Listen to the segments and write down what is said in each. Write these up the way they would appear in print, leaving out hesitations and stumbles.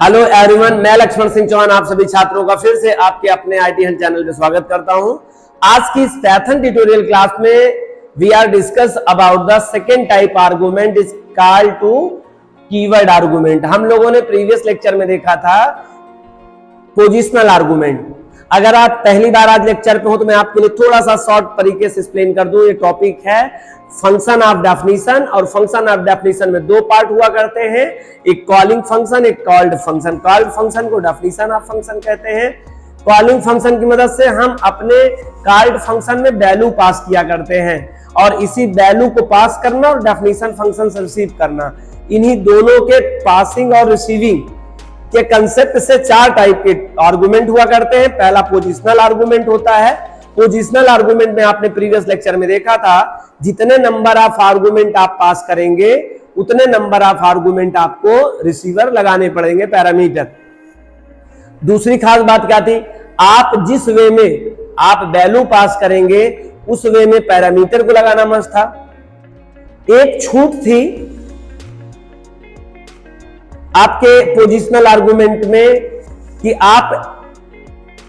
Hello everyone, मैं लक्ष्मण सिंह चौहान आप सभी छात्रों का फिर से आपके अपने आईटी हंट चैनल पे स्वागत करता हूं। आज की इस पाइथन ट्यूटोरियल क्लास में we are discuss about the second type argument is called to keyword argument. हम लोगों ने प्रीवियस लेक्चर में देखा था पोजिशनल आर्गुमेंट। अगर आप पहली बार आज लेक्चर पे हो तो मैं आपके लिए थोड़ा सा शॉर्ट तरीके से एक्सप्लेन कर दूं। ये टॉपिक है फंक्शन ऑफ डेफिनेशन, और फंक्शन ऑफ डेफिनेशन में दो पार्ट हुआ करते हैं, एक कॉलिंग फंक्शन, एक कॉल्ड फंक्शन। कॉल्ड फंक्शन को डेफिनेशन ऑफ फंक्शन कहते हैं। कॉलिंग फंक्शन की मदद से हम अपने कॉल्ड फंक्शन में वैल्यू पास किया करते हैं, और इसी वैल्यू को पास करना और डेफिनेशन फंक्शन से रिसीव करना, इन्हीं दोनों के पासिंग और रिसीविंग के कंसेप्ट से चार टाइप के आर्गुमेंट हुआ करते हैं। पहला पोजिशनल आर्गुमेंट होता है। पोजिशनल आर्गुमेंट में आपने प्रीवियस लेक्चर में देखा था, जितने नंबर ऑफ आर्गुमेंट आप पास करेंगे उतने नंबर ऑफ आर्गुमेंट आपको रिसीवर लगाने पड़ेंगे, पैरामीटर। दूसरी खास बात क्या थी, आप जिस वे में आप वैल्यू पास करेंगे उस वे में पैरामीटर को लगाना मस्त था। एक छूट थी आपके पोजिशनल आर्गुमेंट में कि आप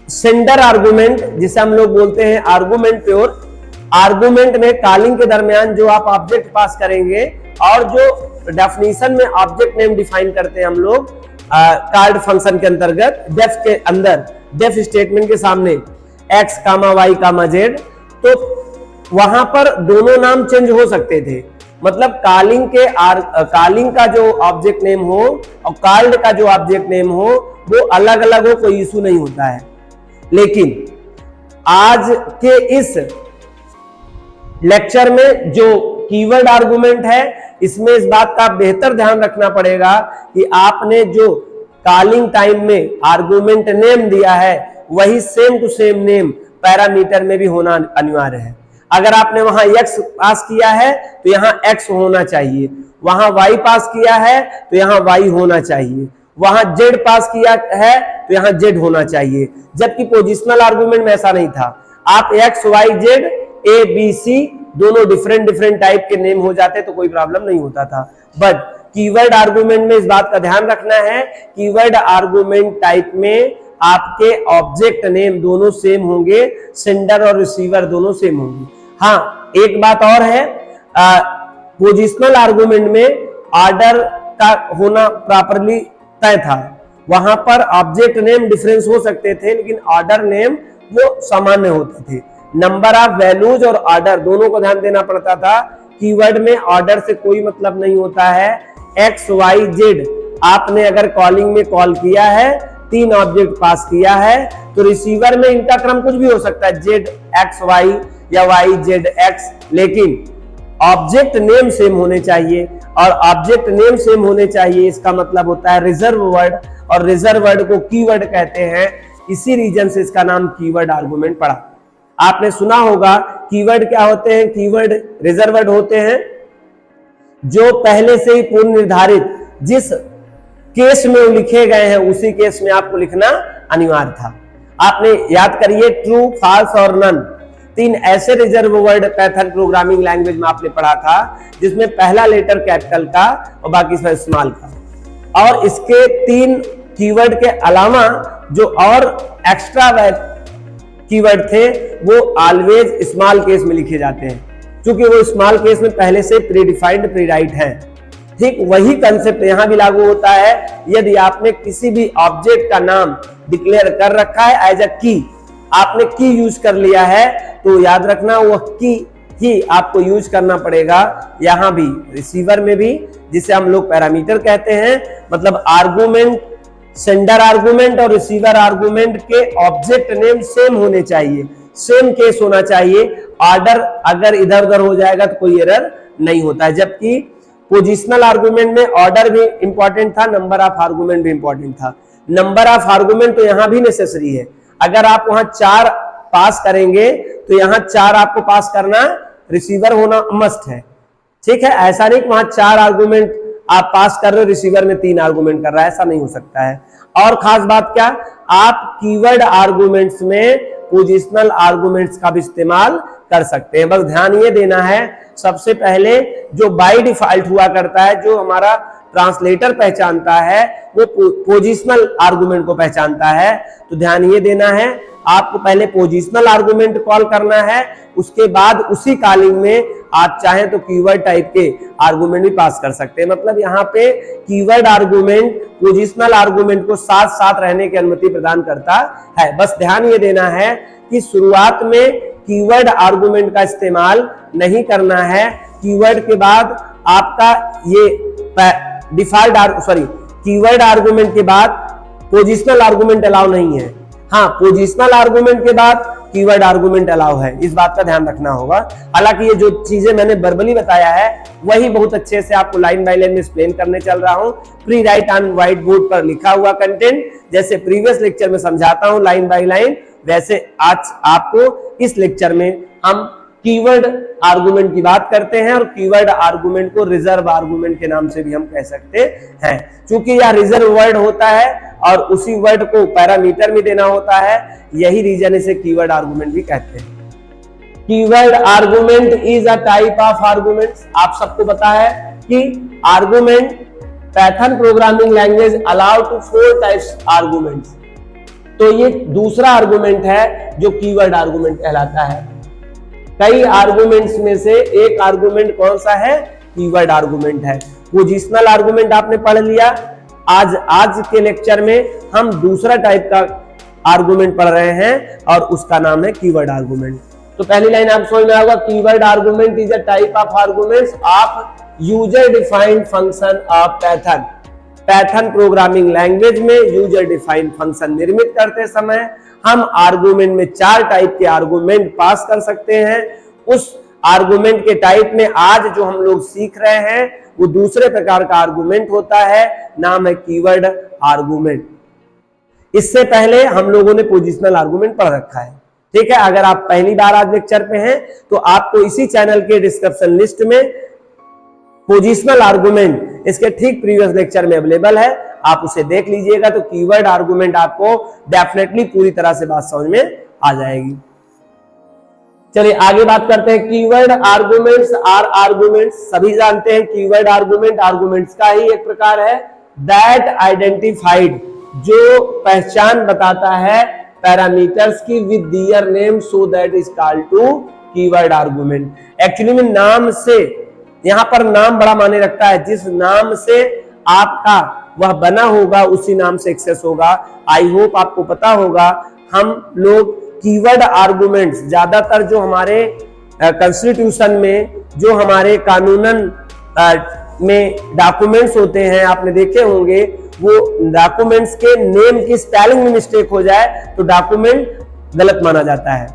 सेंडर आर्गुमेंट, जिसे हम लोग बोलते हैं आर्गुमेंट प्योर, आर्गुमेंट में कॉलिंग के दरमियान जो आप ऑब्जेक्ट पास करेंगे और जो डेफिनेशन में ऑब्जेक्ट नेम डिफाइन करते हैं हम लोग कॉल्ड फंक्शन के अंतर्गत, डेफ के अंदर, डेफ स्टेटमेंट के सामने x, y, z, तो वहां पर दोनों नाम चेंज हो सकते थे। मतलब कॉलिंग का जो ऑब्जेक्ट नेम हो और कॉल्ड का जो ऑब्जेक्ट नेम हो वो अलग अलग हो, कोई इशू नहीं होता है। लेकिन आज के इस लेक्चर में जो कीवर्ड आर्गुमेंट है, इसमें इस बात का बेहतर ध्यान रखना पड़ेगा कि आपने जो कॉलिंग टाइम में आर्गुमेंट नेम दिया है वही same to same name parameter में भी होना अनिवार्य है। अगर आपने वहां x पास किया है तो यहां x होना चाहिए, वहां y पास किया है तो यहां y होना चाहिए, वहां z पास किया है तो यहां z होना चाहिए। जबकि पोजिशनल आर्गुमेंट में ऐसा नहीं था। आप x, y, z, a, b, c दोनों डिफरेंट टाइप के नेम हो जाते तो कोई प्रॉब्लम नहीं होता था। बट कीवर्ड आर्गुमेंट में इस बात का ध्यान रखना है, कीवर्ड आर्गुमेंट टाइप में आपके ऑब्जेक्ट नेम दोनों सेम होंगे, सेंडर और रिसीवर दोनों सेम होंगे। हाँ, एक बात और है, पोजिशनल आर्गुमेंट में ऑर्डर का होना प्रॉपर्ली तय था। वहां पर ऑब्जेक्ट नेम डिफरेंस हो सकते थे लेकिन ऑर्डर नेम वो सामान्य होते थे। नंबर ऑफ वैल्यूज और ऑर्डर दोनों को ध्यान देना पड़ता था। कीवर्ड में ऑर्डर से कोई मतलब नहीं होता है। x, y, z आपने अगर कॉलिंग में कॉल किया है, तीन ऑब्जेक्ट पास किया है, तो रिसीवर में इनका क्रम कुछ भी हो सकता है, z, x, y या y, z, x, लेकिन ऑब्जेक्ट नेम सेम होने चाहिए। और ऑब्जेक्ट नेम सेम होने चाहिए इसका मतलब होता है रिजर्व वर्ड, और रिजर्व वर्ड को कीवर्ड कहते हैं। इसी रीजन से इसका नाम कीवर्ड आर्गुमेंट पड़ा। आपने सुना होगा कीवर्ड क्या होते हैं। कीवर्ड रिजर्व वर्ड होते हैं जो पहले से ही पूर्व निर्धारित जिस केस में लिखे गए हैं उसी केस में आपको लिखना अनिवार्य था। आपने याद करिए, ट्रू, फॉल्स और नन, तीन ऐसे reserve word Python programming language में आपने पढ़ा था जिसमें पहला लेटर कैपिटल का और बाकी सब स्मॉल का। और इसके तीन कीवर्ड के अलावा जो और एक्स्ट्रा कीवर्ड थे वो ऑलवेज स्मॉल केस में लिखे जाते हैं, क्योंकि वो स्मॉल केस में पहले से प्रीडिफाइंड प्रीराइट है। ठीक वही कंसेप्ट यहां भी लागू होता है। यदि आपने किसी भी ऑब्जेक्ट का नाम डिक्लेयर कर रखा है एज अ की, आपने की यूज कर लिया है, तो याद रखना वह की ही आपको यूज करना पड़ेगा यहां भी, रिसीवर में भी, जिसे हम लोग पैरामीटर कहते हैं। मतलब आर्गुमेंट, सेंडर आर्गुमेंट और रिसीवर आर्गुमेंट के ऑब्जेक्ट नेम सेम होने चाहिए, सेम केस होना चाहिए। ऑर्डर अगर इधर उधर हो जाएगा तो कोई एरर नहीं होता है। जबकि पोजिशनल आर्गुमेंट में ऑर्डर भी इंपॉर्टेंट था, नंबर ऑफ आर्गुमेंट भी इंपॉर्टेंट था। नंबर ऑफ आर्गुमेंट तो यहां भी नेसेसरी है। अगर आप वहां 4 पास करेंगे तो यहां 4 आपको पास करना, रिसीवर होना मस्ट है। ठीक है, ऐसा नहीं कि वहां 4 आर्गुमेंट आप पास कर रहे हो, रिसीवर में 3 आर्गुमेंट कर रहा है, ऐसा नहीं हो सकता है। और खास बात क्या, आप कीवर्ड आर्गुमेंट्स में पोजिशनल आर्गुमेंट्स का भी इस्तेमाल कर सकते हैं। बस ध्यान ये देना है, सबसे पहले जो बाय डिफॉल्ट हुआ करता है, जो हमारा ट्रांसलेटर पहचानता है वो पोजिशनल आर्गुमेंट को पहचानता है। तो ध्यान ये देना है, आपको पहले पोजिशनल आर्गुमेंट कॉल करना है, उसके बाद उसी कॉलिंग में आप चाहें तो कीवर्ड टाइप के आर्गुमेंट भी पास कर सकते हैं। मतलब यहाँ पे कीवर्ड आर्गुमेंट पोजिशनल आर्गुमेंट को साथ साथ रहने की अनुमति प्रदान करता है। बस ध्यान ये देना है कि शुरुआत में कीवर्ड आर्गुमेंट का इस्तेमाल नहीं करना है। कीवर्ड के बाद आपका ये कीवर्ड आर्गुमेंट के बाद पोजिशनल आर्गुमेंट अलाउ नहीं है। हाँ, पोजिशनल आर्गुमेंट के बाद कीवर्ड आर्गुमेंट अलाउ है, इस बात का ध्यान रखना होगा। हालांकि ये जो चीजें मैंने वर्बली बताया है वही बहुत अच्छे से आपको लाइन बाय लाइन में एक्सप्लेन करने चल रहा हूं। Pre right on white board पर लिखा हुआ कंटेंट जैसे प्रीवियस लेक्चर में समझाता हूं लाइन बाय लाइन, वैसे आज आपको इस लेक्चर में हम कीवर्ड आर्गुमेंट की बात करते हैं और कीवर्ड आर्गुमेंट को रिजर्व आर्गुमेंट के नाम से भी हम कह सकते हैं। क्योंकि यह रिजर्व वर्ड होता है और उसी वर्ड को पैरामीटर में देना होता है, यही रीजन इसे कीवर्ड आर्गुमेंट भी कहते हैं। Keyword argument is a type of arguments. आप सबको पता है कि argument Python programming language allow to 4 types arguments. तो ये दूसरा आर्गुमेंट है जो कीवर्ड आर्गुमेंट कहलाता है। कई आर्गुमेंट्स में से एक आर्गुमेंट कौन सा है? कीवर्ड आर्गुमेंट है। पोजिशनल आर्गुमेंट आपने पढ़ लिया। आज के लेक्चर में हम दूसरा टाइप का आर्गुमेंट पढ़ रहे हैं और उसका नाम है कीवर्ड आर्गुमेंट। तो पहली लाइन आप समझ में आएगा, keyword argument is a type of arguments of user defined function of Python. Python programming language में यूजर डिफाइंड फंक्शन निर्मित करते समय हम आर्गुमेंट में 4 टाइप के आर्गुमेंट पास कर सकते हैं। उस आर्गुमेंट के टाइप में आज जो हम लोग सीख रहे हैं वो दूसरे प्रकार का आर्गुमेंट होता है, नाम है कीवर्ड आर्गुमेंट। इससे पहले हम लोगों ने पोजिशनल आर्गुमेंट पढ़ रखा है, ठीक है। अगर आप पहली बार आज लेक्चर पे हैं तो आपको इसी चैनल के डिस्क्रिप्शन लिस्ट में पोजिशनल आर्गुमेंट इसके ठीक प्रीवियस लेक्चर में अवेलेबल है, आप उसे देख लीजिएगा। तो कीवर्ड आर्गुमेंट आपको डेफिनेटली पूरी तरह से बात समझ में आ जाएगी। चलिए आगे बात करते हैं। कीवर्ड आर्गुमेंट्स आर आर्गुमेंट्स, सभी जानते हैं कीवर्ड आर्गुमेंट आर्गुमेंट्स का ही एक प्रकार है। दैट आइडेंटिफाइड, जो पहचान बताता है पैरामीटर्स की with their name, so that is called to keyword argument. Actually में नाम से, यहां पर नाम बड़ा मायने रखता है। जिस नाम से आपका वह बना होगा उसी नाम से एक्सेस होगा। आई होप आपको पता होगा हम लोग कीवर्ड आर्गुमेंट्स ज्यादातर जो हमारे कॉन्स्टिट्यूशन में, जो हमारे कानूनन में डॉक्यूमेंट्स होते हैं, आपने देखे होंगे, वो डॉक्यूमेंट्स के नेम की स्पेलिंग में मिस्टेक हो जाए तो डॉक्यूमेंट गलत माना जाता है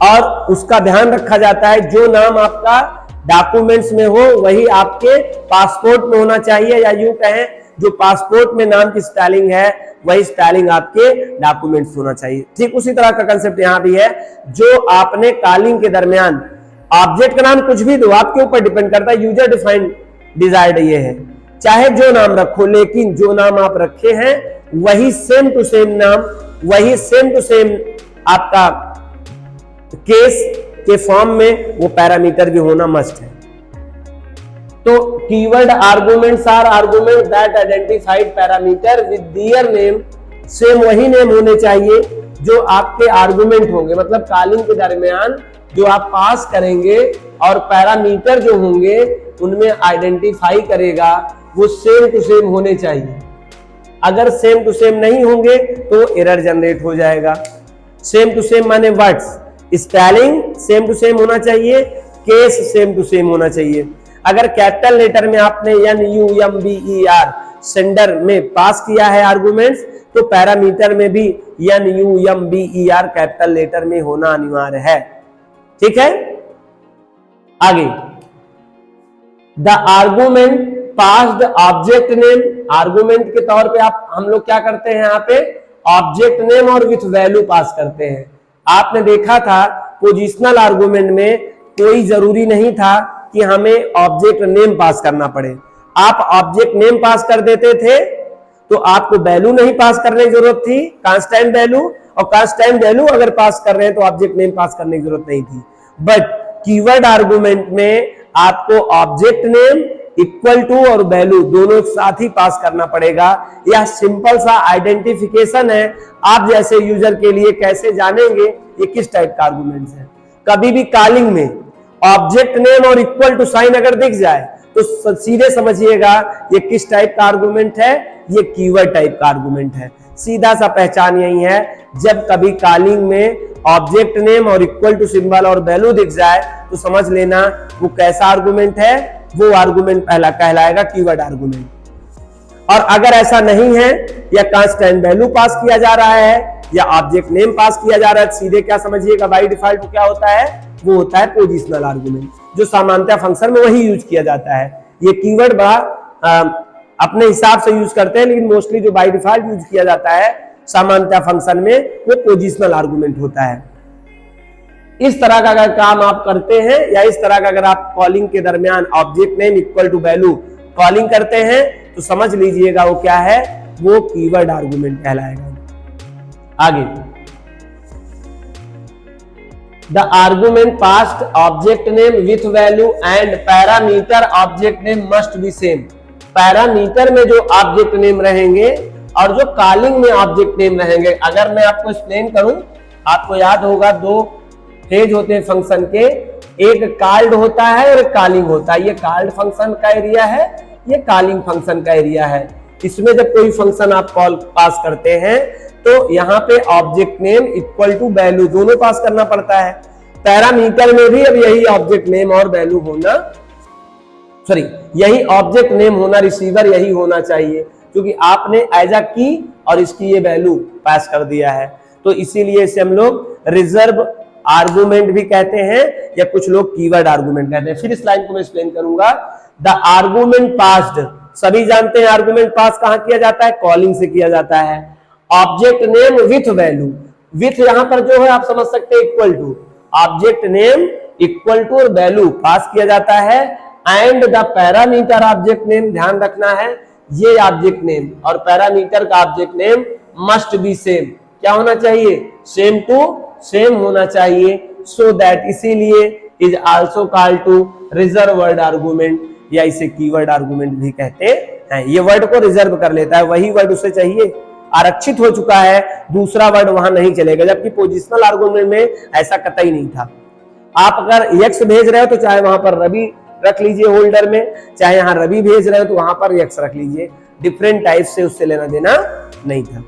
और उसका ध्यान रखा जाता है। जो नाम आपका डॉक्यूमेंट्स में हो वही आपके पासपोर्ट में होना चाहिए, या यूं कहें जो पासपोर्ट में नाम की स्पेलिंग है वही स्पेलिंग आपके डॉक्यूमेंट्स होना चाहिए। ठीक उसी तरह का कंसेप्ट यहां भी है। जो आपने कॉलिंग के दरमियान ऑब्जेक्ट का नाम कुछ भी दो, आपके ऊपर डिपेंड करता है, यूजर डिफाइंड डिजायर्ड ये है, चाहे जो नाम रखो, लेकिन जो नाम आप रखे हैं वही सेम टू सेम नाम, वही सेम टू सेम आपका केस के फॉर्म में वो पैरामीटर भी होना मस्ट है। तो keyword arguments are argument that identified parameter with their name, same वही नेम होने चाहिए जो आपके आर्गुमेंट होंगे। मतलब कॉलिंग के दरमियान जो आप पास करेंगे और पैरामीटर जो होंगे उनमें आइडेंटिफाई करेगा वो सेम टू सेम होने चाहिए। अगर सेम टू सेम नहीं होंगे तो एरर जनरेट हो जाएगा। सेम टू सेम माने words, spelling same to same होना चाहिए, केस सेम टू सेम होना चाहिए। अगर कैपिटल लेटर में आपने NUMBER सेंडर में पास किया है आर्गुमेंट्स, तो पैरामीटर में भी NUMBER कैपिटल लेटर में होना अनिवार्य है। ठीक है, आगे the argument passed object name. Argument के तौर पे हम लोग क्या करते हैं, यहाँ पे ऑब्जेक्ट नेम और विथ वैल्यू पास करते हैं। आपने देखा था पोजिशनल आर्गुमेंट में कोई जरूरी नहीं था कि हमें ऑब्जेक्ट नेम पास करना पड़े। आप ऑब्जेक्ट नेम पास कर देते थे तो आपको वैल्यू नहीं पास करने की जरूरत थी, कांस्टेंट वैल्यू, और कांस्टेंट वैल्यू अगर पास कर रहे हैं तो ऑब्जेक्ट नेम पास करने की जरूरत नहीं थी। बट कीवर्ड आर्गुमेंट में आपको ऑब्जेक्ट नेम इक्वल टू और वैल्यू दोनों एक साथ ही पास करना पड़ेगा। यह सिंपल सा आइडेंटिफिकेशन है। आप जैसे यूजर के लिए कैसे जानेंगे ये किस टाइप का आर्गुमेंट्स है। कभी भी कॉलिंग में ऑब्जेक्ट नेम और इक्वल टू साइन अगर दिख जाए तो सीधे समझिएगा ये किस टाइप का आर्गुमेंट है, ये कीवर्ड टाइप का आर्गुमेंट है। सीधा सा पहचान यही है, जब कभी कॉलिंग में ऑब्जेक्ट नेम और इक्वल टू सिंबल और वैल्यू दिख जाए तो समझ लेना वो कैसा आर्गुमेंट है, वो आर्गुमेंट पहला कहलाएगा कीवर्ड आर्गुमेंट। और अगर ऐसा नहीं है या कांस्टेंट वैल्यू पास किया जा रहा है या ऑब्जेक्ट नेम पास किया जा रहा है, सीधे क्या समझिएगा बाय डिफॉल्ट क्या होता है, वो होता है पोजिशनल आर्गुमेंट, जो सामान्यतः फंक्शन में वही यूज किया जाता है। ये कीवर्ड बड़ा अपने हिसाब से यूज करते हैं, लेकिन मोस्टली जो बाय डिफॉल्ट यूज किया जाता है सामान्यतः फंक्शन में वो पोजिशनल आर्गुमेंट होता है। इस तरह का अगर काम आप करते हैं या इस तरह का अगर आप कॉलिंग के दरमियान object name equal to value calling करते हैं तो समझ लीजिएगा वो क्या है, वो कीवर्ड आर्गुमेंट कहलाएगा। आगे, the argument passed object name with value and parameter object name must be same. Parameter में जो ऑब्जेक्ट नेम रहेंगे और जो कॉलिंग में ऑब्जेक्ट नेम रहेंगे, अगर मैं आपको एक्सप्लेन करूं, आपको याद होगा दो फेज होते हैं फंक्शन के, एक कॉल्ड होता है और एक कॉलिंग होता है। ये कॉल्ड फंक्शन का एरिया है, ये कॉलिंग फंक्शन का एरिया है। इसमें जब कोई फंक्शन आप कॉल पास करते हैं तो यहाँ पे object name equal to value दोनों पास करना पड़ता है। पैरामीटर में भी अब यही ऑब्जेक्ट नेम और वैल्यू होना, सॉरी यही ऑब्जेक्ट नेम होना, रिसीवर यही होना चाहिए, क्योंकि आपने एज अ की और इसकी ये वैल्यू पास कर दिया है। तो इसीलिए इसे हम लोग रिजर्व आर्गुमेंट भी कहते हैं या कुछ लोग कीवर्ड आर्गुमेंट कहते हैं। फिर इस लाइन को मैं एक्सप्लेन करूंगा। द आर्गुमेंट पास्ड, सभी जानते हैं आर्गुमेंट पास कहां किया जाता है, कॉलिंग से किया जाता है। Object name with value, with यहां पर जो है आप समझ सकते हैं equal to, object name equal to और वैल्यू पास किया जाता है। And the parameter object name, ध्यान रखना है ये ऑब्जेक्ट नेम और पैरामीटर का object name must be same, क्या होना चाहिए, सेम टू सेम होना चाहिए। सो दैट, इसीलिए is also called to reserve word argument या इसे कीवर्ड आर्गुमेंट भी कहते हैं। ये वर्ड को रिजर्व कर लेता है, वही वर्ड उसे चाहिए, आरक्षित हो चुका है, दूसरा वर्ड वहां नहीं चलेगा। जबकि पोजिशनल आर्गुमेंट में ऐसा कतई नहीं था। आप अगर एक्स भेज रहे हो तो चाहे वहां पर रवि रख लीजिए होल्डर में, चाहे यहां रवि भेज रहे हो तो वहां पर एक्स रख लीजिए, डिफरेंट टाइप से उससे लेना देना नहीं था।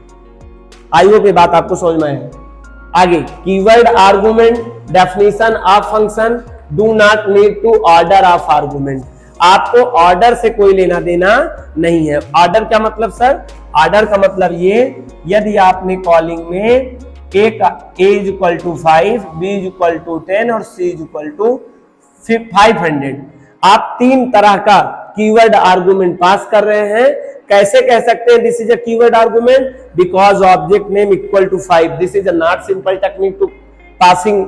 आई होप ये बात आपको समझ में आए। आगे, keyword argument definition of function do not need to order of argument. आपको ऑर्डर से कोई लेना देना नहीं है। ऑर्डर क्या मतलब सर, ऑर्डर का मतलब ये, यदि आपने कॉलिंग में a is equal to 5, b is equal to 10 और c इज इक्वल टू 500, आप तीन तरह का कीवर्ड आर्गुमेंट पास कर रहे हैं। कैसे कह सकते हैं this is a keyword argument, because object name equal to 5, this is a not simple technique to passing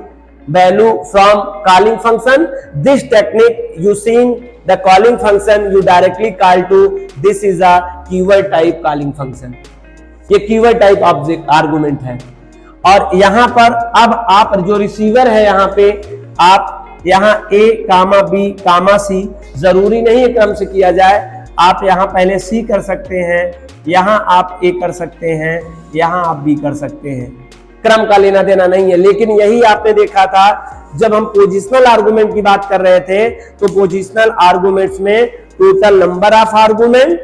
value from calling function. This technique using the calling function you directly call to, this is a keyword type calling function. ये keyword type object argument है। और यहां पर अब आप जो receiver है यहां पे, आप यहां a comma b comma c, जरूरी नहीं है क्रम से किया जाए, आप यहां पहले c कर सकते हैं, यहां आप a कर सकते हैं, यहां आप b कर सकते हैं, क्रम का लेना देना नहीं है। लेकिन यही आपने देखा था जब हम पोजिशनल आर्गुमेंट की बात कर रहे थे, तो पोजिशनल आर्गुमेंट्स में total number of argument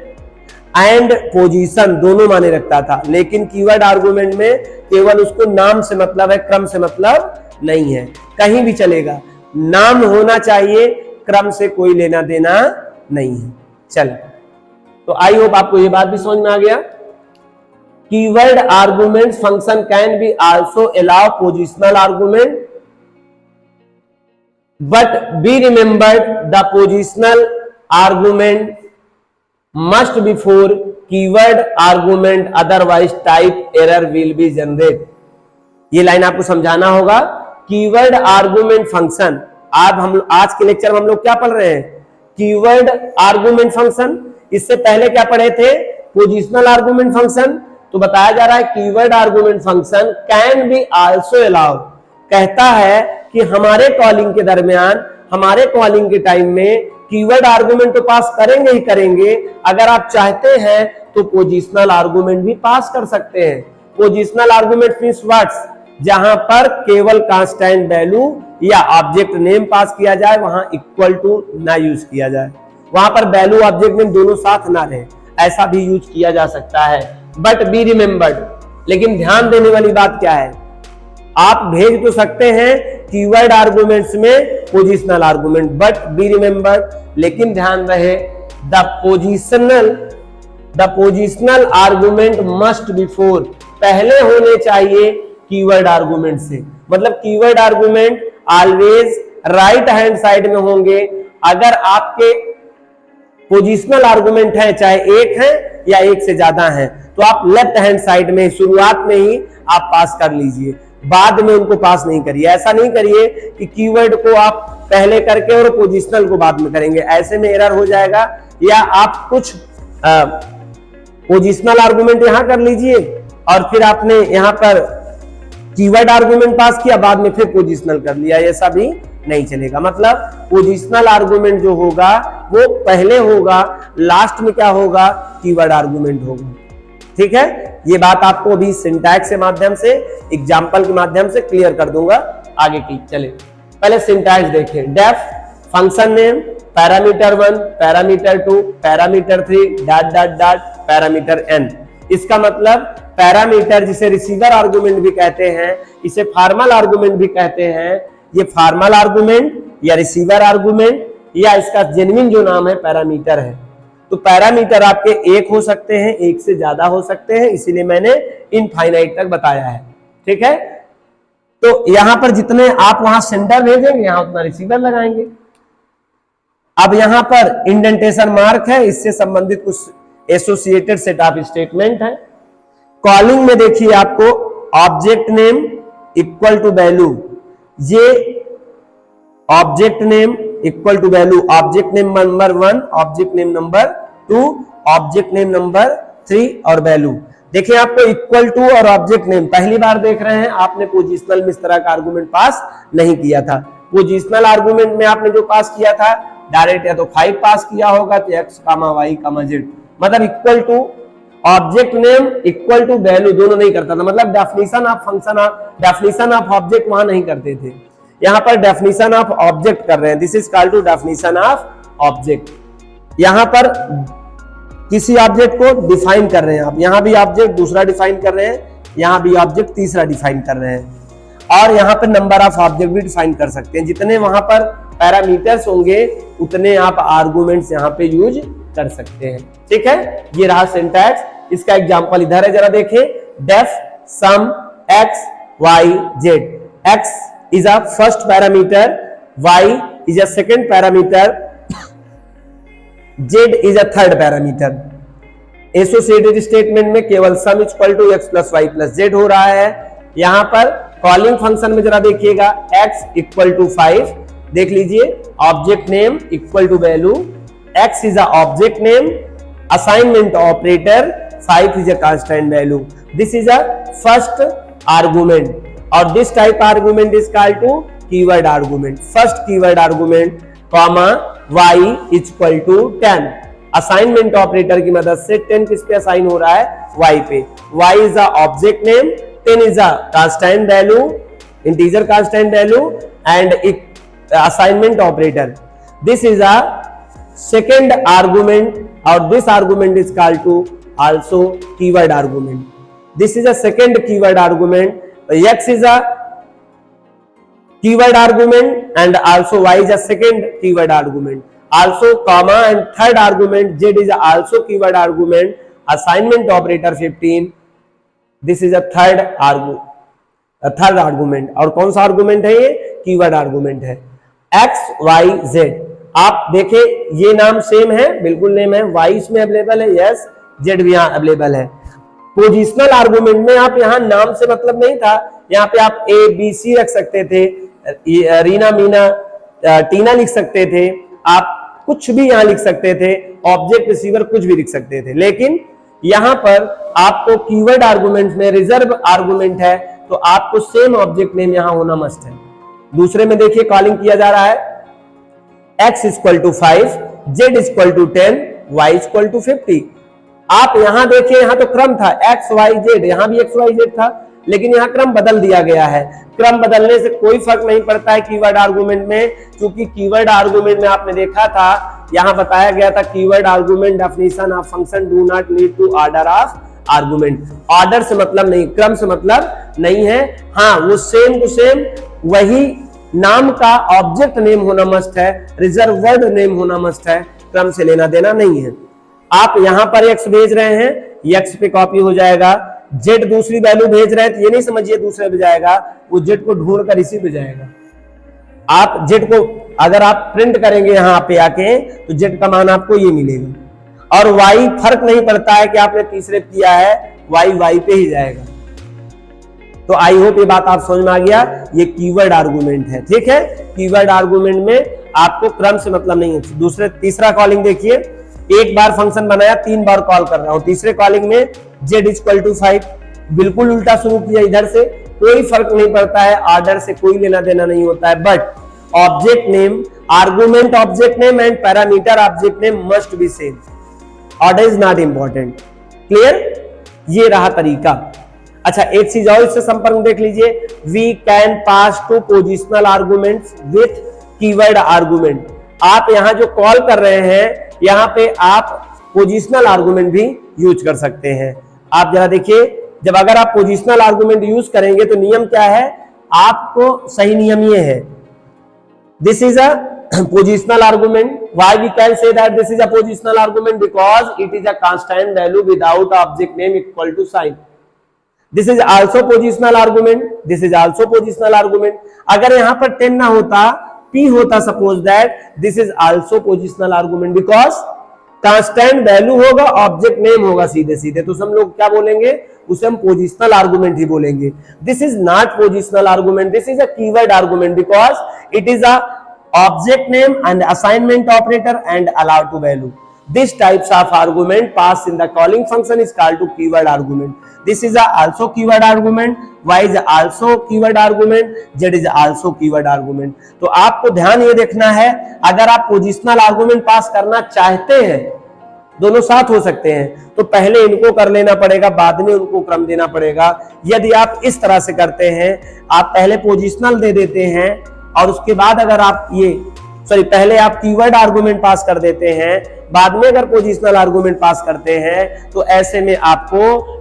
and position दोनों माने रखता था। लेकिन कीवर्ड आर्गुमेंट में केवल उसको नाम से मतलब है, क्रम से मतलब नहीं है। कहीं भी चलेगा, नाम होना चाहिए, क्रम से कोई लेना देना नहीं है। चल, तो आई होप आपको ये बात भी समझ में आ गया। Keyword argument function can be also allow positional argument, but be remembered the positional argument must be for keyword argument, otherwise type error will be generated. ये लाइन आपको समझाना होगा। कीवर्ड आर्गुमेंट फंक्शन, आज के लेक्चर में हम लोग क्या पढ़ रहे हैं, कीवर्ड आर्गुमेंट फंक्शन। इससे पहले क्या पढ़े थे, पोजिशनल आर्गुमेंट फंक्शन। तो बताया जा रहा है keyword argument function can be also allowed, कहता है कि हमारे कॉलिंग के दरमियान, हमारे कॉलिंग के टाइम में कीवर्ड आर्गुमेंट तो पास करेंगे ही करेंगे, अगर आप चाहते हैं तो पोजिशनल आर्गुमेंट भी पास कर सकते हैं। पोजिशनल आर्गुमेंट मींस व्हाट्स, जहां पर केवल कांस्टेंट वैल्यू या ऑब्जेक्ट नेम पास किया जाए, वहां इक्वल टू ना यूज किया जाए, वहां पर वैल्यू ऑब्जेक्ट नेम दोनों साथ ना रहे, ऐसा भी यूज किया जा सकता है। बट बी रिमेंबर्ड, लेकिन ध्यान देने वाली बात क्या है, आप भेज तो सकते हैं कीवर्ड आर्गुमेंट्स में positional argument, but be remembered, लेकिन ध्यान रहे the positional argument must before, पहले होने चाहिए कीवर्ड आर्गुमेंट से। मतलब keyword argument always right hand side में होंगे। अगर आपके पोजिशनल आर्गुमेंट है, चाहे एक है या एक से ज्यादा है, तो आप लेफ्ट हैंड साइड में शुरुआत में ही आप पास कर लीजिए, बाद में उनको पास नहीं करिए। ऐसा नहीं करिए कि कीवर्ड को आप पहले करके और पोजिशनल को बाद में करेंगे, ऐसे में एरर हो जाएगा। या आप कुछ पोजिशनल आर्गुमेंट यहां कर लीजिए और फिर आपने यहां पर कीवर्ड आर्गुमेंट पास किया, बाद में फिर पोजिशनल कर लिया, ऐसा भी नहीं चलेगा। मतलब पोजिशनल आर्गुमेंट जो होगा वो पहले होगा, लास्ट में क्या होगा, कीवर्ड आर्गुमेंट होगा। ठीक है, ये बात आपको अभी सिंटैक्स के माध्यम से, एग्जांपल के माध्यम से क्लियर कर दूंगा। आगे की चले, पहले सिंटैक्स देखें। Def function name, parameter 1, parameter 2, parameter 3, dot dot dot, parameter n। इसका मतलब पैरामीटर जिसे रिसीवर आर्गुमेंट भी कहते हैं, इसे फॉर्मल आर्गुमेंट भी कहते हैं। ये फॉर्मल आर्गुमेंट या रिसीवर आर्गुमेंट या इसका जेन्युइन जो नाम है पैरामीटर है। तो पैरामीटर आपके एक हो सकते हैं, एक से ज्यादा हो सकते हैं, इसीलिए मैंने इनफाइनाइट तक बताया है। ठीक है, तो यहां पर जितने आप वहां सेंडर भेजेंगे, यहां उतना रिसीवर लगाएंगे। अब यहां पर इंडेंटेशन मार्क है, इससे संबंधित कुछ एसोसिएटेड सेट ऑफ स्टेटमेंट है। कॉलिंग में देखिए आपको object name equal to value, ये object name equal to value, object name number 1, object name number 2, object name number 3 और वैल्यू। देखिए आपको इक्वल टू और ऑब्जेक्ट नेम पहली बार देख रहे हैं, आपने पोजिशनल में इस तरह का आर्गुमेंट पास नहीं किया था। पोजिशनल आर्गुमेंट में आपने जो पास किया था डायरेक्ट या तो 5 पास किया होगा, तो x, y, z, मतलब equal to object name equal to value दोनों नहीं करता था। मतलब definition of function, definition of object वहां नहीं करते थे, यहां पर डेफिनेशन ऑफ ऑब्जेक्ट कर रहे हैं। This is called to definition of object. यहां पर किसी ऑब्जेक्ट को डिफाइन कर रहे हैं आप, यहां भी ऑब्जेक्ट दूसरा डिफाइन कर रहे हैं, यहां भी ऑब्जेक्ट तीसरा डिफाइन कर रहे हैं, और यहां पर नंबर ऑफ ऑब्जेक्ट भी डिफाइन कर सकते हैं। जितने वहां पर पैरामीटर्स होंगे उतने आप आर्गुमेंट्स यहां पे यूज कर सकते हैं। ठीक है, ये रहा सिंटैक्स। इसका एग्जांपल इधर है, जरा देखें। Def some x y z, x is a first parameter, y is a second parameter, z is a third parameter। Associated statement में केवल sum equal to x plus y plus z हो रहा है। यहां पर कॉलिंग फंक्शन में जरा देखिएगा, x इक्वल टू 5, देख लीजिए, object name equal to value, x is a object name, assignment operator, 5 is a constant value. This is a first argument और this type argument is called to keyword argument. First keyword argument, comma y equal to 10, assignment operator की मदद से 10 किस पे assign हो रहा है, y पे। y is a object name, 10 is a constant value, integer constant value and assignment operator. This is a second argument or this argument is called to also keyword argument. This is a second keyword argument. X is a keyword argument and also y is a second keyword argument. Also comma and third argument z is also keyword argument. Assignment operator 15. This is a third argument. और कौन सा argument है ये? keyword argument है। x y z, आप देखें ये नाम सेम है, बिल्कुल नेम है, y इसमें अवेलेबल है, यस, z भी यहाँ अवेलेबल है। पोजिशनल आर्गुमेंट में आप यहाँ नाम से मतलब नहीं था, यहाँ पे आप a b c रख सकते थे, रीना मीना टीना लिख सकते थे, आप कुछ भी यहाँ लिख सकते थे, ऑब्जेक्ट रिसीवर कुछ भी लिख सकते थे। लेकिन यहाँ पर आपको कीवर्ड आर्गुमेंट में रिजर्व आर्गुमेंट है, तो आपको सेम ऑब्जेक्ट नेम यहाँ होना मस्ट है। दूसरे में देखिए कॉलिंग किया जा रहा है, x equal to 5, z equal to 10, y equal to 50। आप यहां देखिए, यहां तो क्रम था x y z, यहां भी x y z था, लेकिन यहां क्रम बदल दिया गया है। क्रम बदलने से कोई फर्क नहीं पड़ता है कीवर्ड आर्गुमेंट में, क्योंकि कीवर्ड आर्गुमेंट में आपने देखा था, यहां बताया गया था keyword argument definition of function do not lead to order of argument. Order से मतलब नहीं, क्रम से मतलब नहीं है। हाँ, वो सेम टू सेम वही नाम का ऑब्जेक्ट नेम होना मस्ट है, रिजर्व वर्ड नेम होना मस्ट है, क्रम से लेना देना नहीं है। आप यहां पर x भेज रहे हैं, x पे कॉपी हो जाएगा, z दूसरी वैल्यू भेज रहे हैं तो ये नहीं समझिए दूसरे पे जाएगा, वो z को ढूंढ कर इसी पे जाएगा। आप z को अगर आप प्रिंट करेंगे यहां पे आके तो z का मान आपको ये मिलेगा। और y फर्क नहीं पड़ता है कि आपने तीसरे किया है, y पे ही जाएगा। तो आई होप ये बात आप समझ में आ गया, ये कीवर्ड आर्गुमेंट है। ठीक है, कीवर्ड आर्गुमेंट में आपको क्रम से मतलब नहीं है। तीसरा कॉलिंग देखिए, एक बार फंक्शन बनाया, 3 बार कॉल कर रहा हूं। तीसरे कॉलिंग में z इक्वल टू 5, बिल्कुल उल्टा शुरू किया इधर से, कोई फर्क नहीं पड़ता है, ऑर्डर से कोई लेना देना नहीं होता है। But object name, argument object name and parameter object name must be same, order is not important. Clear, ये रहा तरीका। अच्छा, एक चीज और इससे संपर्क देख लीजिए, we can pass to positional arguments with keyword argument. आप यहां जो कॉल कर रहे हैं, यहां पे आप पोजिशनल आर्गुमेंट भी यूज कर सकते हैं। आप जरा देखिए, जब अगर आप पोजिशनल आर्गुमेंट यूज करेंगे तो नियम क्या है, आपको सही नियम ये है, this is a positional argument. Why we can say that this is a positional argument? Because it is a constant value without object name equal to sign. This is also positional argument. This is also positional argument. अगर यहाँ पर 10 ना होता, P होता, suppose that this is also positional argument because constant value होगा, object name होगा सीधे सीधे, तो हम लोग क्या बोलेंगे, उसे हम positional argument ही बोलेंगे। This is not positional argument. This is a keyword argument because it is a object name and assignment operator and allowed to value. This types of argument passed in the calling function is called to keyword argument. This is also keyword argument, y is also keyword argument, z is also keyword argument. तो आपको ध्यान ये देखना है, अगर आप positional argument पास करना चाहते हैं, दोनों साथ हो सकते हैं, तो पहले इनको कर लेना पड़ेगा, बाद में उनको क्रम देना पड़ेगा। यदि आप इस तरह से करते हैं, आप पहले पोजिशनल दे देते हैं और उसके बाद अगर आप पहले आप कीवर्ड आर्गुमेंट पास कर देते हैं, बाद में अगर पोजिशनल आर्गुमेंट पास करते हैं, तो ऐसे में आपको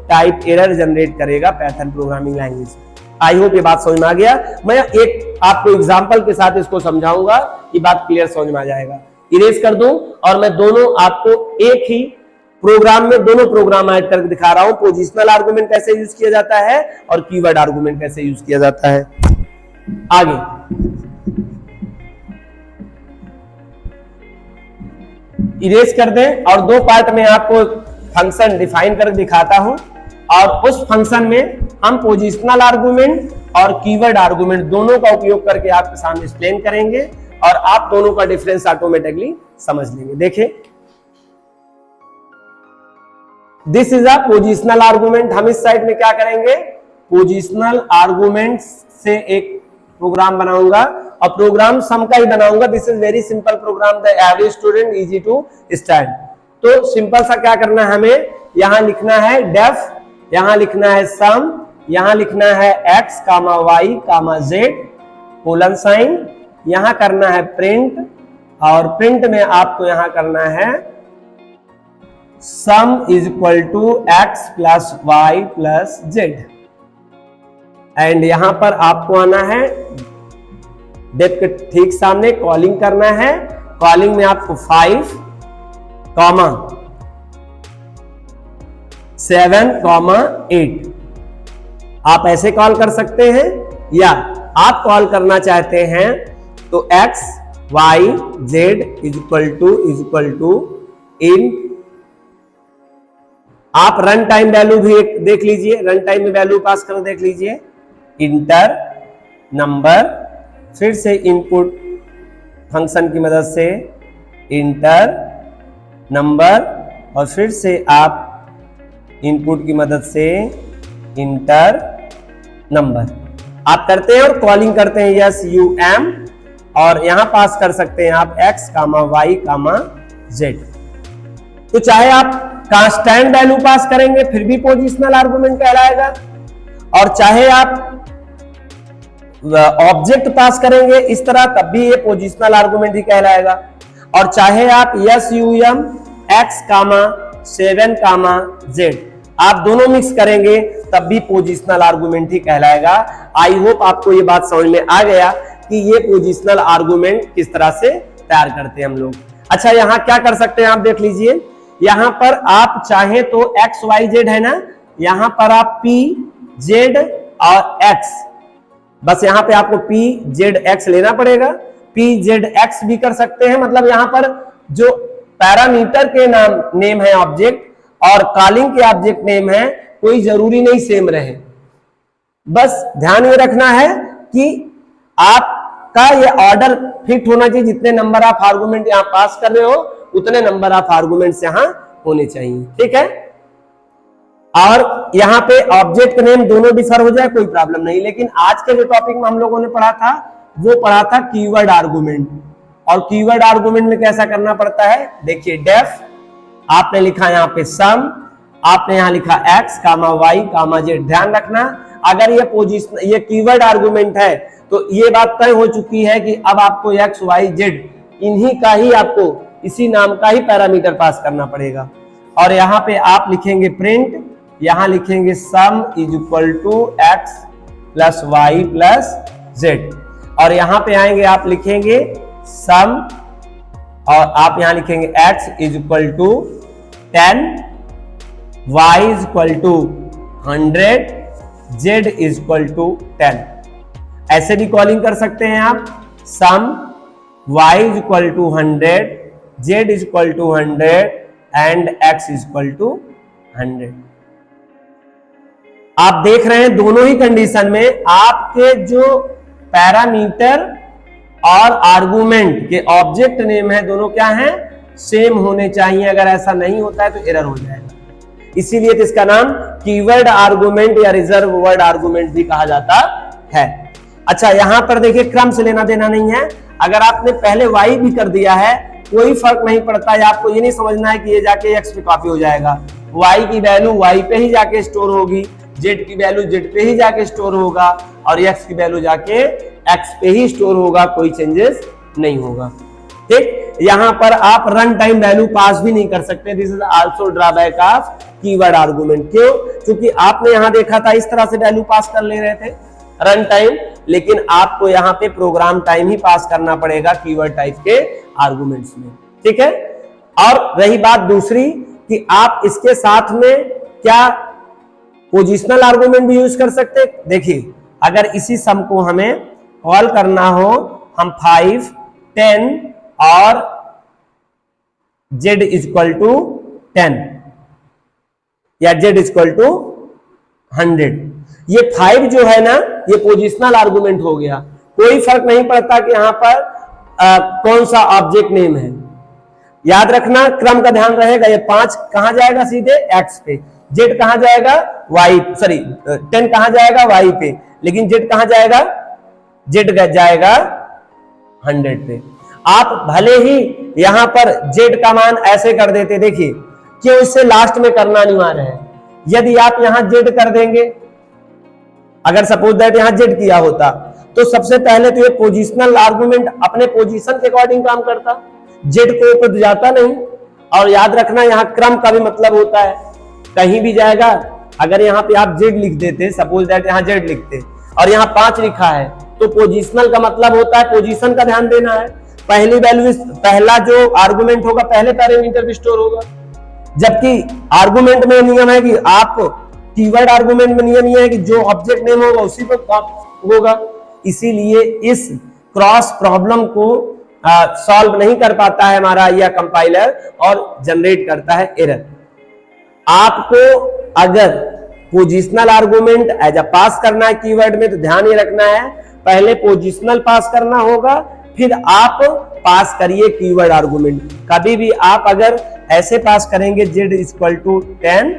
टाइप एरर जनरेट करेगा Python programming language. I hope ये बात समझ में आ गया। मैं एक आपको एग्जांपल के साथ इसको समझाऊंगा, ये बात क्लियर समझ में आ जाएगा। इरेज कर दूं और मैं दोनों आपको एक ही प्रोग्राम में दोनों प्रोग्राम ऐड करके दिखा रहा हूं, पोजिशनल आर्गुमेंट कैसे यूज किया जाता है और कीवर्ड आर्गुमेंट कैसे यूज किया जाता है। आगे इरेज कर दें और 2 पार्ट में आपको फंक्शन डिफाइन कर दिखाता हूं, और उस फंक्शन में हम पोजिशनल आर्गुमेंट और कीवर्ड आर्गुमेंट दोनों का उपयोग करके आपके सामने एक्सप्लेन करेंगे और आप दोनों का डिफरेंस ऑटोमेटिकली समझ लेंगे। देखें, this is a positional argument. हम इस साइड में क्या करेंगे, पोजिशनल आर्गुमेंट से एक प्रोग्राम बनाऊंगा और प्रोग्राम सम का ही बनाऊंगा। This is very simple program, the average student easy to stand. तो सिंपल सा क्या करना है, हमें यहां लिखना है डेफ, यहां लिखना है सम, यहां लिखना है x, y, z, colon sign, यहां करना है प्रिंट, और प्रिंट में आपको यहां करना है sum is equal to x plus y plus z, and यहां पर आपको आना है डेफ के ठीक सामने कॉलिंग करना है। कॉलिंग में आपको 5, 7, 8 आप ऐसे कॉल कर सकते हैं, या आप कॉल करना चाहते हैं तो x, y, z is equal to in. आप रन टाइम वैल्यू भी एक देख लीजिए, रन टाइम में वैल्यू पास कर देख लीजिए, इंटर नंबर, फिर से इनपुट फंक्शन की मदद से इंटर नंबर, और फिर से आप इनपुट की मदद से इंटर नंबर आप करते हैं और कॉलिंग करते हैं। यस यू एम और यहां पास कर सकते हैं आप x कामा y कामा z। तो चाहे आप कांस्टेंट वैल्यू पास करेंगे फिर भी पोजिशनल आर्गुमेंट कहलाएगा, और चाहे आप ऑब्जेक्ट पास करेंगे इस तरह तब भी ये पोजिशनल आर्गुमेंट ही कहलाएगा, और चाहे आप SUM x कामा 7 कामा z आप दोनों मिक्स करेंगे तब भी पोजिशनल आर्गुमेंट ही कहलाएगा। आई होप आपको ये बात समझ में आ गया कि ये पोजिशनल आर्गुमेंट किस तरह से तैयार करते हैं हम लोग। अच्छा, यहां क्या कर सकते हैं आप देख लीजिए, यहां पर आप चाहे तो x y z है ना, यहां पर आप p z और x, बस यहां पे आपको p z x लेना पड़ेगा। p z x भी कर सकते हैं, मतलब यहां पर जो पैरामीटर के नेम है ऑब्जेक्ट और कॉलिंग के ऑब्जेक्ट नेम है, कोई जरूरी नहीं सेम रहे। बस ध्यान ये रखना है कि आपका ये ऑर्डर फिट होना चाहिए, जितने नंबर ऑफ आर्गुमेंट यहां पास कर रहे हो उतने नंबर ऑफ आर्गुमेंट्स यहां होने चाहिए, ठीक है। और यहां पे ऑब्जेक्ट नेम दोनों डिफर हो जाए कोई प्रॉब्लम नहीं, लेकिन आज के जो टॉपिक में हम लोगों ने पढ़ा था वो पढ़ा था कीवर्ड आर्गुमेंट। और कीवर्ड आर्गुमेंट में कैसा करना पड़ता है, देखिए डेफ आपने लिखा यहाँ पे सम, आपने यहां लिखा x कामा y कामा z। ध्यान रखना अगर ये पोजीशन ये कीवर्ड आर्गुमेंट है तो ये बात तय हो चुकी है कि अब आपको x y z इन्हीं का ही आपको इसी नाम का ही पैरामीटर पास करना पड़ेगा। और यहाँ पे आप लिखेंगे प्रिंट, यहां लिखेंगे sum is equal to x plus y plus z, और यहां पे आएंगे आप लिखेंगे सम और आप यहां लिखेंगे x is equal to 10, y is equal to 100, z is equal to 10। ऐसे भी कॉलिंग कर सकते हैं आप, sum y is equal to 100, z is equal to 100 and x is equal to 100। आप देख रहे हैं दोनों ही कंडीशन में आपके जो पैरामीटर और आर्गुमेंट के ऑब्जेक्ट नेम है दोनों क्या है, सेम होने चाहिए। अगर ऐसा नहीं होता है तो एरर हो जाएगा, इसीलिए तो इसका नाम कीवर्ड आर्गुमेंट या रिजर्व वर्ड आर्गुमेंट भी कहा जाता है। अच्छा, यहां पर देखिए क्रम से लेना देना नहीं है, अगर आपने पहले y भी कर दिया है कोई फर्क नहीं पड़ता है। आपको ये नहीं समझना है कि ये जाके x पे कॉपी हो जाएगा, y की वैल्यू y पे ही जाके स्टोर होगी, z की वैल्यू z पे ही जाके स्टोर होगा और x की वैल्यू जाके x पे ही स्टोर होगा, कोई चेंजेस नहीं होगा, ठीक। यहां पर आप रन टाइम वैल्यू पास भी नहीं कर सकते, this is also drawback of keyword argument. क्यों? क्योंकि आपने यहां देखा था इस तरह से वैल्यू पास कर ले रहे थे रन टाइम, लेकिन आपको यहां पे प्रोग्राम टाइम ही पास करना पड़ेगा कीवर्ड टाइप के आर्गुमेंट्स में, ठीक है। और रही बात दूसरी कि आप इसके साथ में क्या पोजिशनल आर्गुमेंट भी यूज कर सकते। देखिए अगर इसी सम को हमें कॉल करना हो, हम 5, 10 और z इक्वल टू 10 या z इक्वल टू 100, ये 5 जो है ना ये पोजिशनल आर्गुमेंट हो गया। कोई फर्क नहीं पड़ता कि यहां पर कौन सा ऑब्जेक्ट नेम है, याद रखना क्रम का ध्यान रहेगा। ये 5 कहां जाएगा, सीधे x पे, z कहां जाएगा, सॉरी 10 कहां जाएगा, y पे, लेकिन z कहां जाएगा, z जाएगा 100 पे। आप भले ही यहां पर z का मान ऐसे कर देते, देखिए क्यों इससे लास्ट में करना अनिवार्य है। यदि आप यहां z कर देंगे, अगर सपोज दैट यहां z किया होता तो सबसे पहले तो ये पोजिशनल आर्गुमेंट अपने पोजीशन के अकॉर्डिंग काम करता, z को ऊपर जाता नहीं। और याद रखना यहां क्रम का भी मतलब होता है, कहीं भी जाएगा। अगर यहाँ पे आप z लिख देते, सपोज दैट यहाँ z लिखते और यहाँ 5 लिखा है तो पोजीशनल का मतलब होता है पोजीशन का ध्यान देना है। पहली वैल्यू, पहला जो आर्गुमेंट होगा पहले पैरामीटर भी स्टोर होगा, जबकि आर्गुमेंट में नियम है कि आप कीवर्ड आर्गुमेंट में नियम यह है कि जो ऑब्जेक्ट नेम होगा उसी पे होगा। इसीलिए इस क्रॉस प्रॉब्लम को सॉल्व नहीं कर पाता है हमारा यह कंपाइलर और जनरेट करता है एरर। आपको अगर पोजिशनल आर्गुमेंट एज अ पास करना है कीवर्ड में तो ध्यान ये रखना है पहले पोजिशनल पास करना होगा, फिर आप पास करिए कीवर्ड आर्गुमेंट। कभी भी आप अगर ऐसे पास करेंगे z इक्वल टू 10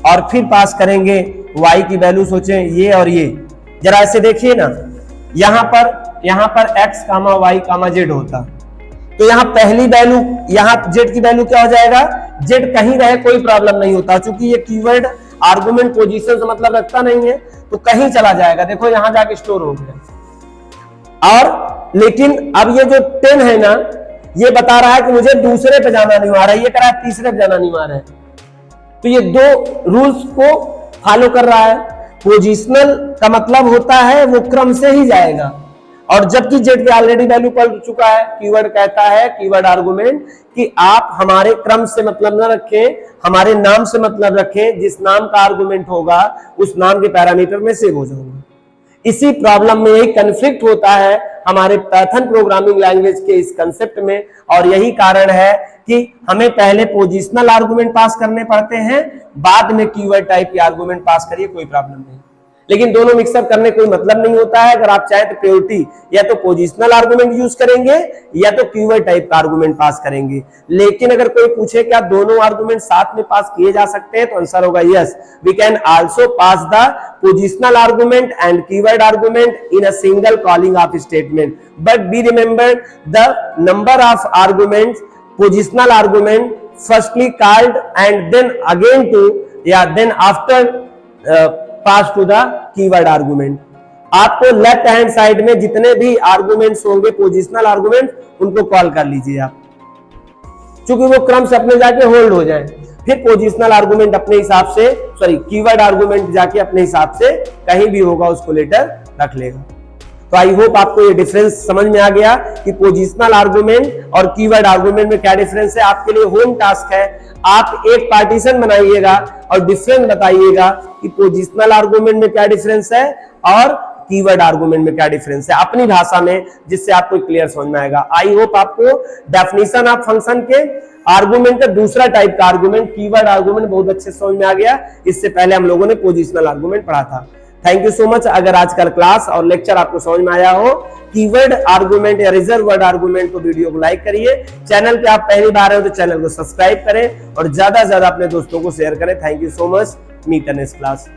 और फिर पास करेंगे y की वैल्यू, सोचें ये और ये, जरा ऐसे देखिए ना, यहां पर यहां पर x कामा y कामा z होता, तो यहां पहली वैल्यू, यहां z की वैल्यू क्या हो जाएगा, z कहीं रहे कोई प्रॉब्लम नहीं होता, क्योंकि ये कीवर्ड आर्गुमेंट पोजीशन से मतलब रखता नहीं है, तो कहीं चला जाएगा। देखो यहां जाके स्टोर हो गया। और लेकिन अब ये जो 10 है ना, ये बता रहा है कि मुझे दूसरे पे जाना नहीं आ रहा है, ये कह रहा है तीसरे पे जाना नहीं आ रहा है, तो ये दो रूल्स को फॉलो कर रहा है। पोजिशनल का मतलब होता है वो क्रम से ही जाएगा, और जबकि जेड पे ऑलरेडी वैल्यू पड़ चुका है, कीवर्ड कहता है, कीवर्ड आर्गुमेंट, कि आप हमारे क्रम से मतलब न रखें, हमारे नाम से मतलब रखें, जिस नाम का आर्गुमेंट होगा उस नाम के पैरामीटर में सेव हो जाऊंगा। इसी प्रॉब्लम में यही कन्फ्लिक्ट होता है हमारे पाइथन प्रोग्रामिंग लैंग्वेज के इस कंसेप्ट में, और यही कारण है कि हमें पहले पोजिशनल आर्गुमेंट पास करने पड़ते हैं, बाद में कीवर्ड टाइप के आर्गुमेंट पास करिए, कोई प्रॉब्लम नहीं। लेकिन दोनों मिक्सअप करने कोई मतलब नहीं होता है। अगर आप चाहे तो प्योरिटी या तो पोजिशनल आर्गुमेंट यूज करेंगे या तो कीवर्ड टाइप का आर्गुमेंट पास करेंगे। लेकिन अगर कोई पूछे क्या दोनों आर्गुमेंट साथ में पास किए जा सकते हैं, तो आंसर होगा yes, we can also pass the positional argument and keyword argument in a single calling of statement, but be remember the number of arguments, positional argument firstly called and then again to या then after pass to the keyword argument. आपको left hand side में जितने भी arguments होंगे positional argument, उनको call कर लीजिए आप, क्योंकि वो क्रम से अपने जाके होल्ड हो जाए। फिर पोजिशनल आर्गुमेंट अपने हिसाब से, सॉरी कीवर्ड आर्गुमेंट जाके अपने हिसाब से कहीं भी होगा उसको लेटर रख लेगा। तो आई होप आपको ये डिफरेंस समझ में आ गया कि पोजिशनल आर्गुमेंट और कीवर्ड आर्गुमेंट में क्या डिफरेंस है। आपके लिए होम टास्क है, आप एक पार्टीशन बनाइएगा और डिफरेंस बताइएगा कि पोजिशनल आर्गुमेंट में क्या डिफरेंस है और कीवर्ड आर्गुमेंट में क्या डिफरेंस है, अपनी भाषा में, जिससे आपको क्लियर समझ में आएगा। आई होप आपको डेफिनेशन ऑफ फंक्शन के आर्गुमेंट का दूसरा टाइप का आर्गुमेंट, कीवर्ड आर्गुमेंट, बहुत अच्छे समझ में आ गया। इससे पहले हम लोगों ने पोजिशनल आर्गुमेंट पढ़ा था। Thank you so much. अगर आज का क्लास और लेक्चर आपको समझ में आया हो, कीवर्ड आर्गुमेंट या रिजर्व वर्ड आर्गुमेंट, तो वीडियो को लाइक करिए। चैनल पे आप पहली बार हो तो चैनल को सब्सक्राइब करें और ज्यादा से ज्यादा अपने दोस्तों को शेयर करें। Thank you so much. Meet in next class.